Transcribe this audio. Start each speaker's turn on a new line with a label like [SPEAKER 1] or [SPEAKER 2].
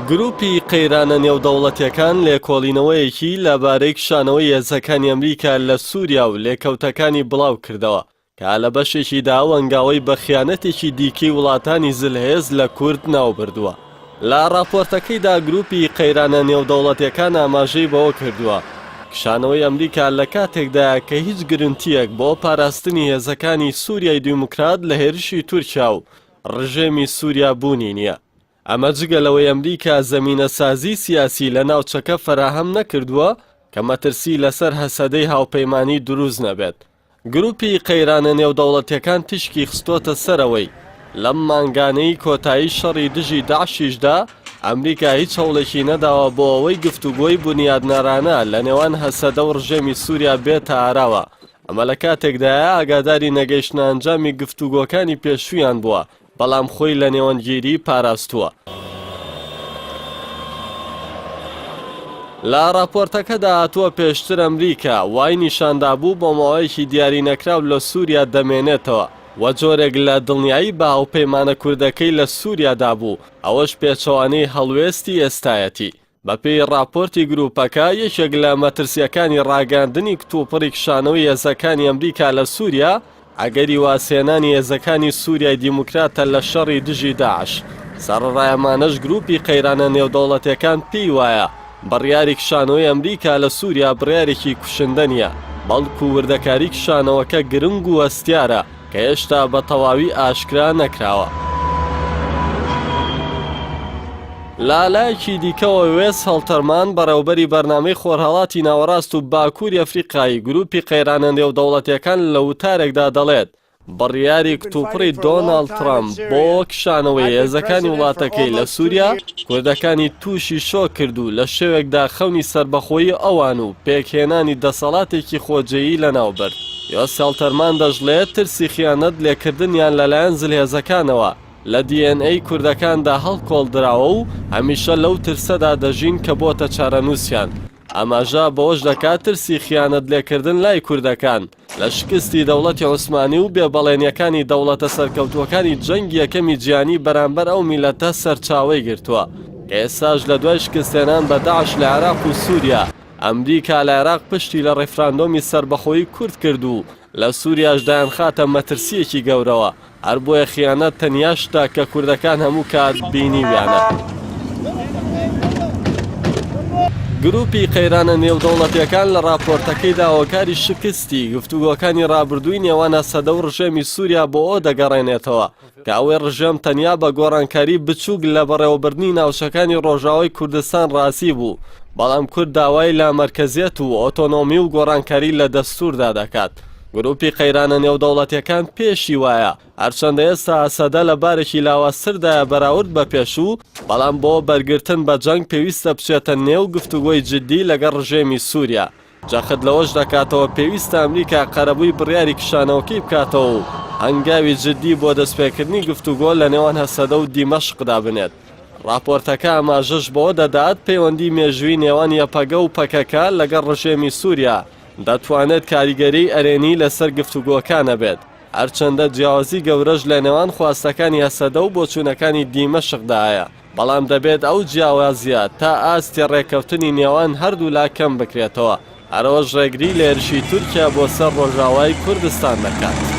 [SPEAKER 1] گروپی قەیرانە نێودەوڵەتیەکان لێکۆڵینەوەیەکی لەبارەی کشانەوەی هێزەکانی ئەمریکا لە سووریا و لێکەوتەکانی بڵاو کردەوە کە لە بەشێکیدا وەنگاوی بە خیانەتێکی دیکەی وڵاتانی زلهێز لە کورد ناوبردووە. لە راپۆرتەکەیدا گروپی قەیرانە نێودەوڵەتیەکان ئاماژەی بەوە کردووە کشانەوەی ئەمریکا لە کاتێکدا کە هیچ گرنتیەک بۆ پاراستنی هێزەکانی سووریای دیموکرات لە هێرشی تورکیا و ڕژێمی سووریا بوونی نییە. ئەمە جگە لەوەی ئەمریکا زەمینە سازی سیاسی لە ناوچەکە فراهەم نەکردووە کە مەترسی لەسەر هەسەدەی هاوپەیمانی دروست نەبێت. گروپی قەیرانە نێودەوڵەتیەکان تشکی خستۆتە سەرەوەی لەم مانگانەی کۆتایی شەڕی دژی داعشیشدا ئەمریکا هیچ هەوڵێکی نەداوە بۆ ئەوەی گفتوگۆی بنیادنارانە لە نێوان هەسەدە و ڕژێمی سووریا بێتە ئاراوە. ئەمە لە کاتێکدایە ئاگاداری نەگەیشتنە ئەنجامی گفتوگۆکانی پێشوویان بووە بەڵام خۆی لە نێوەنگیری پاراستووە. لە راپۆرتەکەدا هاتووە پێشتر ئەمریکا وای نیشاندابوو بۆ ماوەیەکی دیاری نەکراو لە سووریا دەمێنێتەوە و جۆرێک لە دڵنیایی بە هاوپەیمانە کوردەکەی لە سووریادا بوو، ئەوەش پێچەوانەی هەڵوێستی ئێستایەتی. بەپێی راپۆرتی گروپەکە یەکێک لە مەترسیەکانی ڕاگەاندنی کتوپڕی کشانەوەی هێزەکانی ئەمریکا لە سووریا ئەگەری واسێنانی هێزەکانی سووریای دیموکراتە لە شەڕی دژی داعش. سەرڕایەمانەش گروپی قەیرانە نێودەوڵەتیەکان پێی وایە بڕیاری کشانەوەی ئەمریکا لە سووریا بڕیارێکی کوشندە نیە، بەڵکو وردەکاری کشانەوەکە گرنگ و هەستیارە کە هێشتا بە تەواوی ئاشکرا نەکراوە. لالایەکی دیکەوە وێس هەڵتەرمان بەڕێوەبەری بەرنامەی خۆرهەڵاتی ناوەڕاست و باکووری ئەفریقایی گروپی قەیرانە نێودەوڵەتیەکان لە وتارێکدا دەڵێت بڕیاری کتوپڕی دۆناڵد ترامپ بۆ کشانەوەی هێزەکانی وڵاتەکەی لە سووریا کوردەکانی تووشی شۆ کرد و لە شێوێکدا خەونی سربەخۆیی ئەوان و پێکهێنانی دەسەڵاتێکی خۆجێیی لەناوبرد. یۆس هەڵتەرمان دەژڵێت ترسی خیانەت لێکردنیان لەلایەن زلهێزەکانەوە لە DNA کوردەکاندا هەڵکۆڵدراوە و هەمیشە لەو ترسەدا دەژین کە بۆتە چارەنووسیان. ئەماژە بەوەش دەکات ترسی خیانەت لێکردن لای کوردەکان لە شکستی دەوڵەتی عوسمانی و بێبەڵێنیەکانی دەوڵەتە سەرکەوتووەکانی جەنگی یەکەمی جیهانی بەرامبەر ئەو میلەتە سەرچاوەی گرتووە. ئێستاش لە دوای شکستێنان بە داعش لە عێراق و سووریا ئەمریکا لە عێراق پشتی لە ڕێفراندۆمی سەربەخۆیی کورد کرد و لە سووریاش دایانخاتە مەترسیەکی گەورەوە هەر بۆیە خیانەت تەنیاشتا کە کوردەکان هەموو کات بینیویانە. گروپی قەیرانە نێودەوڵەتیەکان لە راپۆرتەکەیدا هۆکاری شکستی گفتوگۆکانی ڕابردووی نێوان هەسەدە و ڕژێمی سووریا بۆ ئەو دەگەڕێنێتەوە کە ئەوەی ڕژێم تەنیا بە گۆڕانکاری بچووک لە بەڕێوەبردنی ناوچەکانی ڕۆژاوای کوردستان ڕاستی بوو، بەڵام کورد داوای لا مەرکەزیەت و ئۆتۆنۆمی و گۆڕانکاری لە دەستووردا دەکات. گروپی قەیرانە نێودەوڵەتیەکان پێشی وایە هەرچەندە ئێستا هەسەدە لە بارێکی لاوازتردایە بەراورد بە پێشوو، بەڵام بۆ بەرگرتن بە جەنگ پێویستە بچێتە نێو گفتوگۆی جددی لەگەڵ ڕژێمی سووریا. جەخت لەوەش دەکاتەوە پێویستە ئەمریکا قەرەبووی بڕیاری کشانەوەکەی بکاتەوە و هەنگاوی جددی بۆ دەستپێکردنی گفتوگۆ لە نێوان هەسەدە و دیمەشقدا بنێت. راپۆرتەکە ئاماژەش بۆ دەدات پەیوەندی مێژووی نێوان یەپەگە و پەکەکە لەگەڵ ڕژێمی سووریا دەتوانێت کاریگەری ئەرێنی لەسەر گفتوگۆکانە بێت، هەرچەندە جیاوازی گەورەش لە نێوان خواستەکانی هەسەدە و بۆچوونەکانی دیمەشقدایە، بەڵام دەبێت ئەو جیاوازیە تا ئاستی ڕێکەوتنی نێوان هەردوو لا کەم بکرێتەوە. هەروەش ڕێگری لە هێرشی تورکیا بۆ سەر ڕۆژاوای کوردستان دەکات.